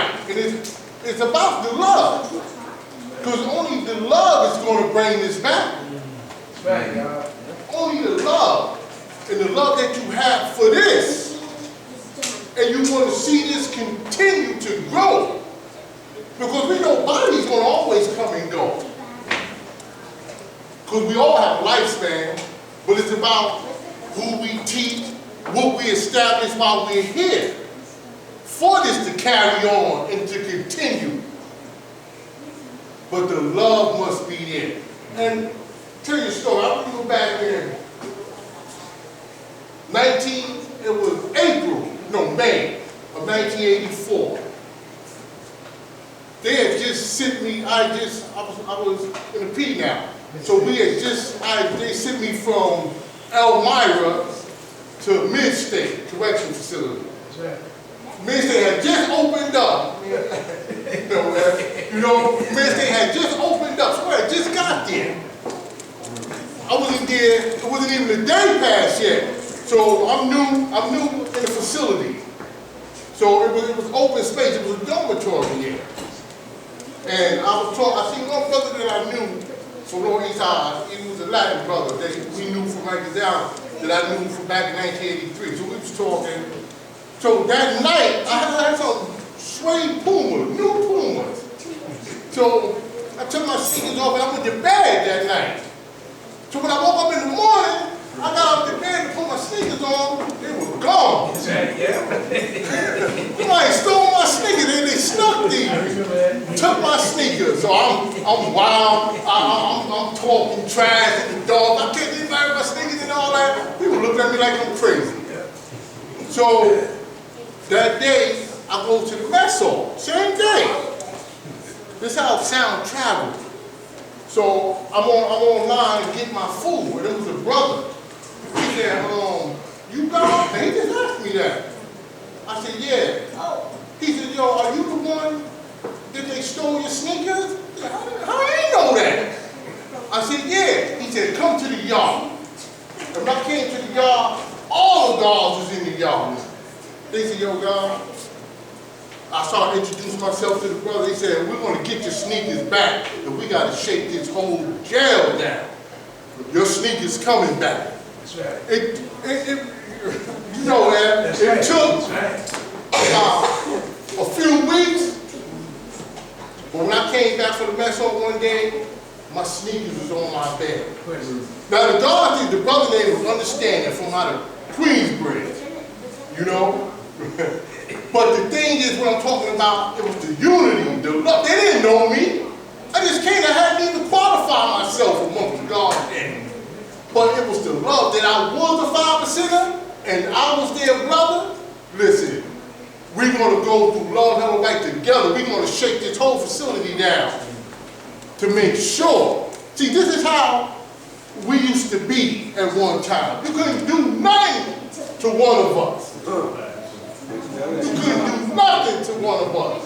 tonight. And it's about the love. Because only the love is going to bring this back. That's right, y'all. Only the love. And the love that you have for this. And you want to see this continue to grow. Because we know body's going to always come and go. Because we all have a lifespan. But it's about who we teach, what we establish while we're here. For this to carry on and to continue. But the love must be there. And tell you a story. I want to go back in May of 1984. They had just sent me, I was in a P now. So we had just, they sent me from Elmira to Mid-State Correction Facility. Mid-State had just opened up. Mid-State had just opened up, so I had just got there. I wasn't there, it wasn't even a day past yet. So I'm new in the facility. So it was open space, it was a dormitory here. And I seen one brother that I knew from Lower East Side. He was a Latin brother that we knew from Rikers Island, that I knew from back in 1983. So we was talking. So that night, I had some suede Pumas, new Pumas. So I took my sneakers off and I went to bed that night. So when I woke up in the morning, I got out of the bed to put my sneakers on, they were gone. Somebody stole my sneakers, they snuck these. Took my sneakers, so I'm wild, I'm talking trash at the dog, I can't even buy my sneakers and all that. People look at me like I'm crazy. So that day, I go to the mess hall, same day. This is how sound traveled. So I'm online to get my food, and it was a brother. He said, you God? And he just asked me that. I said, yeah. He said, yo, are you the one that they stole your sneakers? He said, how do you know that? I said, yeah. He said, come to the yard. And when I came to the yard, all the guards was in the yard. They said, yo, God. I started introducing myself to the brother. He said, we're going to get your sneakers back, and we got to shake this whole jail down. Your sneakers coming back. That's right. You know that. It took a few weeks, but when I came back from the mess hall one day, my sneakers was on my bed. Now the guard, the brother name was Understanding from out of Queensbridge, you know. But the thing is, what I'm talking about, it was the unity, the love. They didn't know me. I just came, I hadn't even qualified myself amongst the guards then. But it was the love that I was a 5%er, and I was their brother. Listen, we're going to go through love, hell, and light together. We're going to shake this whole facility down to make sure. See, this is how we used to be at one time. You couldn't do nothing to one of us. You couldn't do nothing to one of us.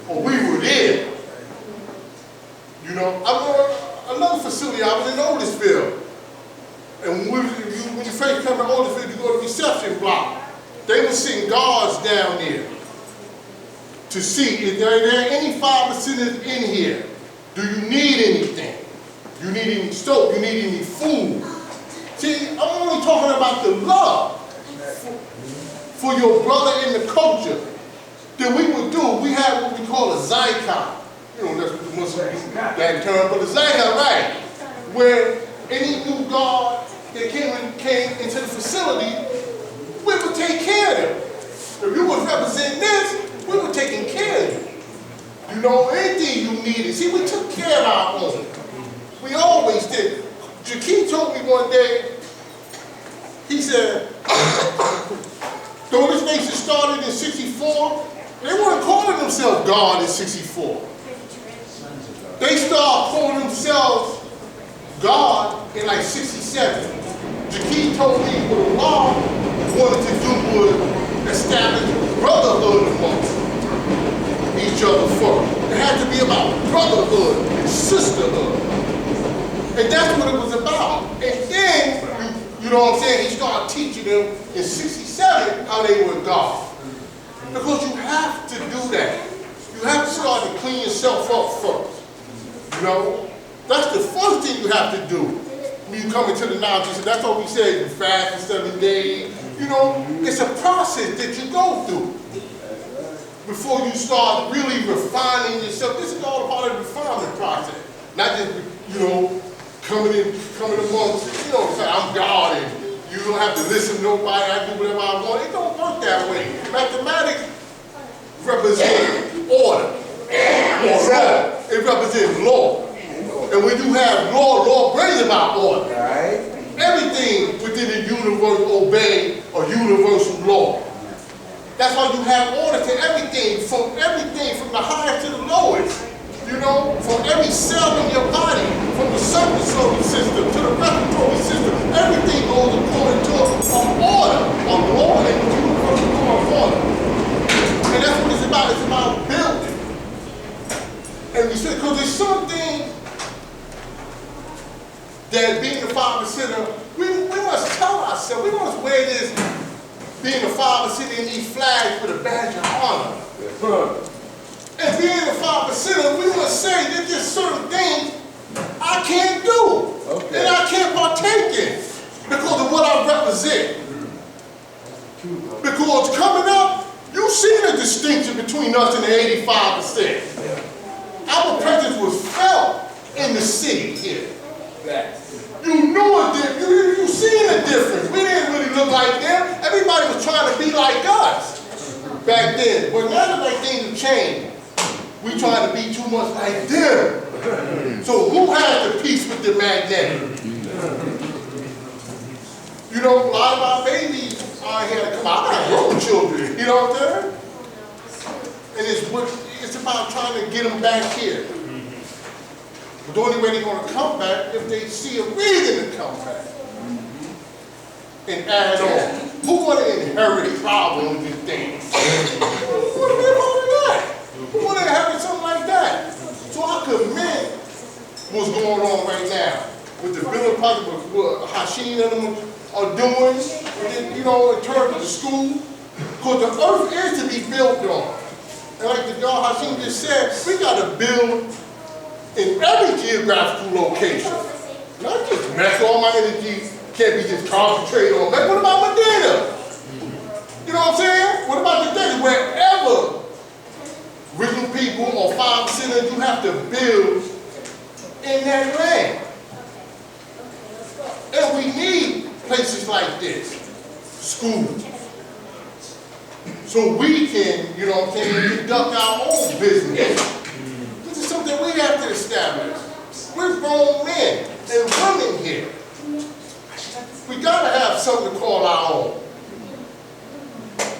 But we were there. You know, I was another facility, I was in Otisville. And when you first come to Otisville, you go to the reception block. They were sitting guards down there to see if there are any 5%ers in here. Do you need anything? You need any soap? You need any food? See, I'm only talking about the love for your brother in the culture that we would do. We have what we call a zycon. You know, that's what the Muslims that term, but the zycon, right? Where any new guard that came into the facility, we would take care of them. If you was representing this, we were taking care of you. You know, anything you needed. See, we took care of our own. We always did. Jakeem told me one day, he said, though this nation started in 64, they weren't calling themselves God in 64. They started calling themselves God in like 67. Jakeem told me what Allah wanted to do was establish brotherhood amongst each other first. It had to be about brotherhood and sisterhood. And that's what it was about. And then, you know what I'm saying, he started teaching them in 67 how they were God. Because you have to do start to clean yourself up first. You know? That's the first thing you have to do when you come into the knowledge. That's what we say, you fast for 7 days. You know, it's a process that you go through before you start really refining yourself. This is all a part of the refinement process. Not just, you know, coming amongst, you know, say, I'm God and you don't have to listen to nobody, I do whatever I want. It don't work that way. Mathematics represents order. Yes, sir. It represents law. And when you have law, law brings about order. Right. Everything within the universe obey a universal law. That's why you have order to everything from the highest to the lowest. You know, from every cell in your body, from the circulatory system to the respiratory system, everything goes according to an order, a law and a universal law of order. And that's what it's about. It's about building. And we said, because there's something that being a father sinner, we must tell ourselves, we must wear this being a father sinner in these flags with a badge of honor. Yes. And being a father sinner, we must say that there's certain things I can't do. Okay. And I can't partake in because of what I represent. Because coming up, you see the distinction between us and the 85%. Our presence was felt in the city here. You knew it, you seen the difference. We didn't really look like them. Everybody was trying to be like us back then. But now that things have changed, we trying to be too much like them. So who has the peace with the magnetic? You know, a lot of our babies are here to come out. I got grown children, you know what I'm saying? And it's about trying to get them back here. But the only way they're going to come back if they see a reason to come back. And add on. Who want to inherit problems and things? Who want to be a part of that? Who want to inherit something like that? So I commend what's going on right now with the building project, what Hashim and them are doing, you know, in terms of the school. Because the earth is to be built on. And like the God Hashim just said, we got to build in every geographical location. Not just mess all my energy, can't be just concentrated on that. What about Medina? You know what I'm saying? What about the desert? Wherever original people or 5%, you have to build in that land. And we need places like this, schools. So we can, you know what I'm saying, conduct our own business. This is something we have to establish. We're grown men and women here. We gotta have something to call our own.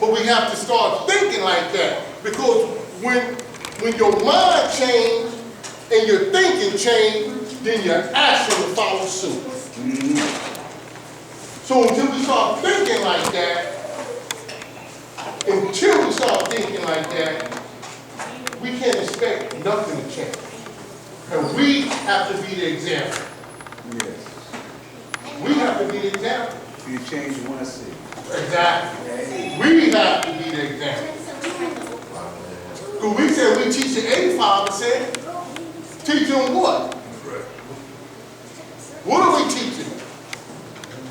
But we have to start thinking like that. Because when your mind changes and your thinking changes, then your action will follow suit. So until we start thinking like that, we can't expect nothing to change. And we have to be the example. Yes. We have to be the example. You change you want to see. Exactly. We have to be the example. Because we said we teach the 85%, teach them what? What are we teaching them?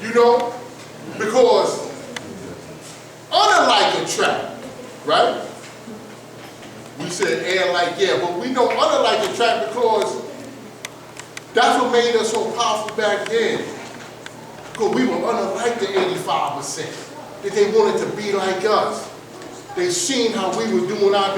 You know? Because unlike a trap, right? We said air like air, but we know unlike a trap because that's what made us so powerful back then. Because we were unlike the 85%. That they wanted to be like us. They seen how we were doing our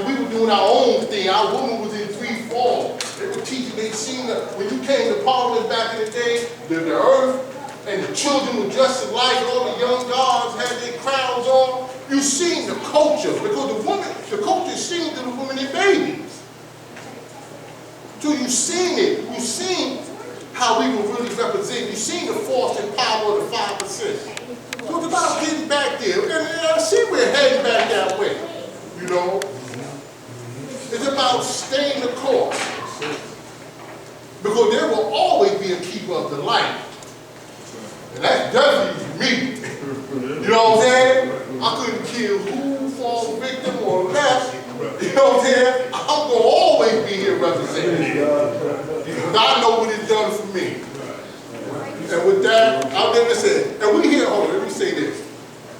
own thing. Our woman was in 3-4. They were teaching, they seen that when you came to Parliament back in the day, the earth and the children were dressed alike, all the young guards had their crowns on. You seen the culture, because the culture seen to the women and babies. So you seen it, you seen how we were really represented. You seen the force and power of the 5%. So it's about getting back there. And I see we're heading back that way, you know. It's about staying the course. Because there will always be a keeper of the light. And that's definitely me. You know what I'm saying? I couldn't kill who, fall victim, or left. You know what I'm saying? I'm going to always here representing. Because I know what it's done for me. And with that, I'll never say, and we here, hold on, let me say this.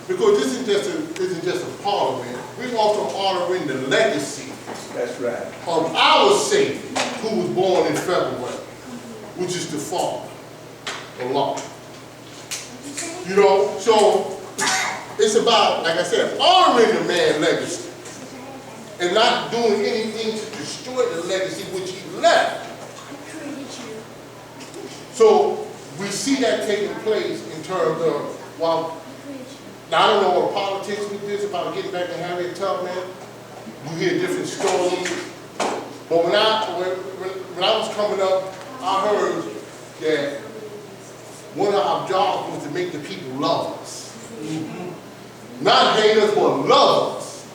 Because this isn't just a parliament, we're also honoring the legacy. That's right. Of our Savior, who was born in February, which is the Father, Allah. You know, so it's about, like I said, honoring the man's legacy and not doing anything to destroy the legacy which he left. So we see that taking place in terms of, well, now I don't know what politics with this about getting back to Harriet Tubman. You hear different stories. But when I was coming up, I heard that one of our jobs was to make the people love us. Not hate us, but love us.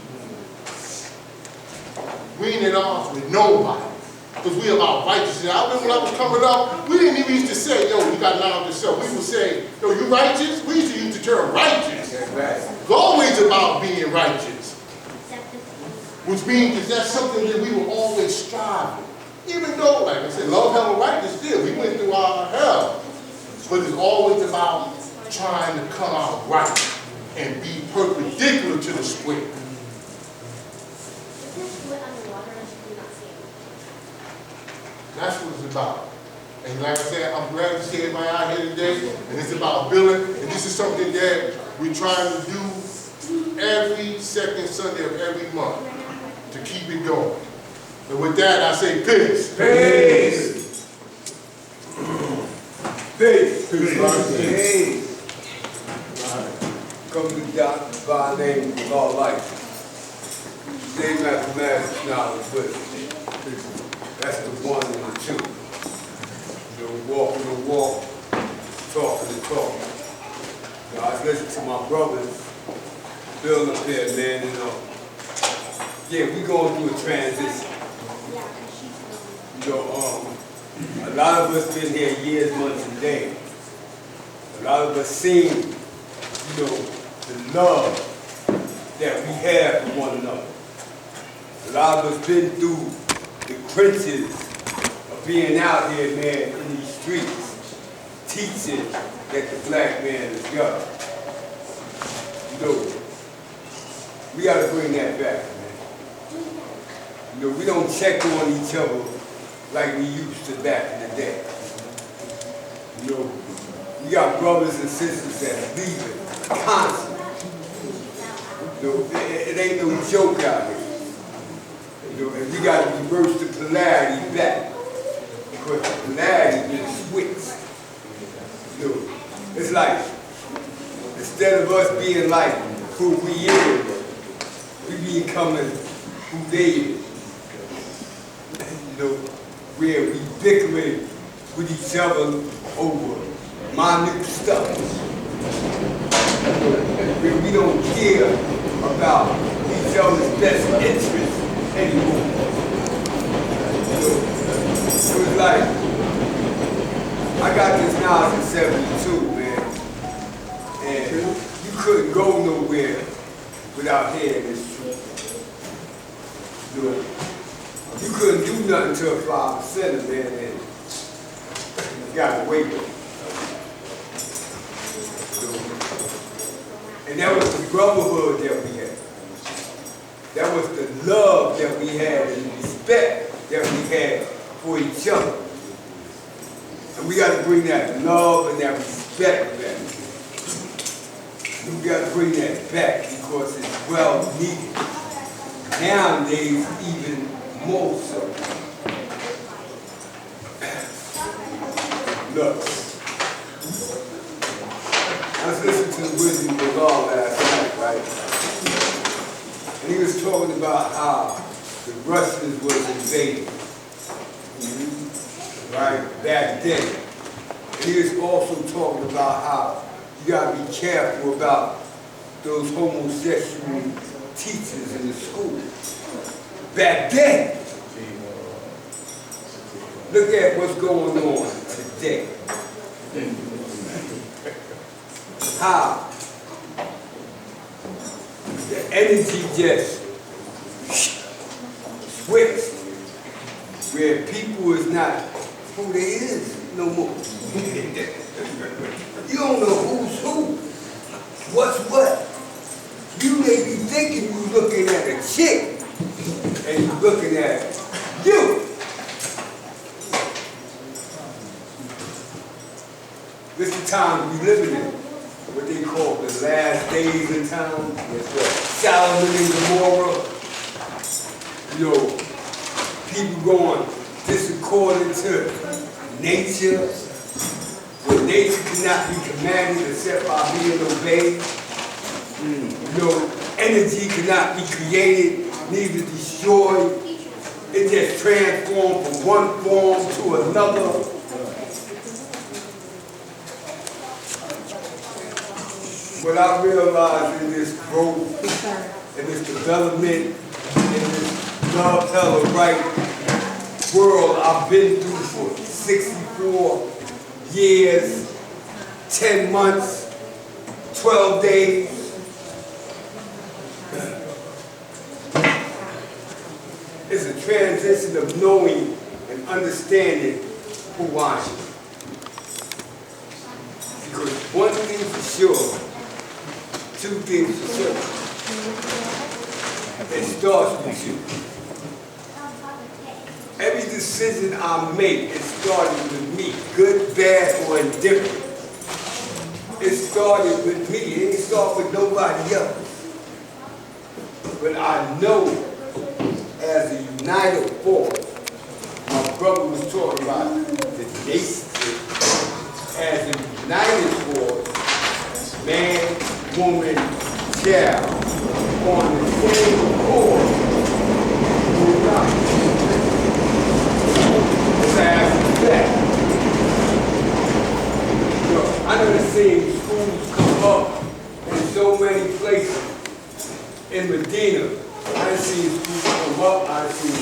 We ain't at odds with nobody. Because we about righteousness. I remember when I was coming up, we didn't even used to say, yo, you got knowledge yourself. We would say, yo, you righteous? We used to use the term righteous. It's always about being righteous. Which means that that's something that we will always strive with. Even though, like I said, love, hell, and righteousness still. We went through our hell. But it's always about trying to come out right and be perpendicular to the square. That's what it's about. And like I said, I'm glad to see everybody out here today. And it's about building. And this is something that we're trying to do every second Sunday of every month to keep it going. And with that, I say peace. Peace. Peace. Peace. Come to God by the name of all life. They mathematics, knowledge, wisdom. That's the one and the two. You know, walking the walk, talking the talk. You know, I was listening to my brothers building up there, man, you know. Yeah, we going through a transition. You know, a lot of us been here years, months, and days. A lot of us seen, you know, the love that we have for one another. A lot of us been through the trenches of being out here, man, in these streets, teaching that the black man is God. You know, we got to bring that back, man. You know, we don't check on each other like we used to back in the day. You know, we got brothers and sisters that leaving constantly. You know, it ain't no joke out here. You know, and we got to reverse the polarity back. Because the polarity been switched. You know, it's like, instead of us being like who we is, we becoming who they is. You know, where we bickering with each other over minute stuff. Where we don't care about each other's best interests anymore. So, it was like, I got this knowledge in 72, man, and you couldn't go nowhere without hearing this truth. You know, you couldn't do nothing to a 5%, man, and you got to wait. And that was the brotherhood that we had. That was the love that we had and the respect that we had for each other. And we got to bring that love and that respect back. We got to bring that back because it's well needed. Nowadays, even more so. Look, I was listening to the Wisdom of God last night, right? And he was talking about how the Russians was invading, right, back then. And he was also talking about how you got to be careful about those homosexual teachers in the school. Back then, look at what's going on today. How the energy just switched where people is not who they is no more. You don't know who's who, what's what. You may be thinking you're looking at a chick, and you're looking at you. This is the time we living in, what they call the last days in town. Solomon and Gomorrah. You know, people going disaccording to nature, where nature cannot be commanded except by being obeyed. You know, energy cannot be created, neither destroyed. It just transformed from one form to another. What I realized in this growth, in this development, in this love, tell, and right world I've been through for 64 years, 10 months, 12 days. It's a transition of knowing and understanding who I am. Because one thing for sure, two things for certain. It starts with you. Every decision I make, it started with me, good, bad, or indifferent. It started with me. It didn't start with nobody else. But I know, as a united force, my brother was talking about the nation. As a united force, man, woman, child, on the same accord, I never seen schools come up in so many places in Medina. I done seen schools come up, I done seen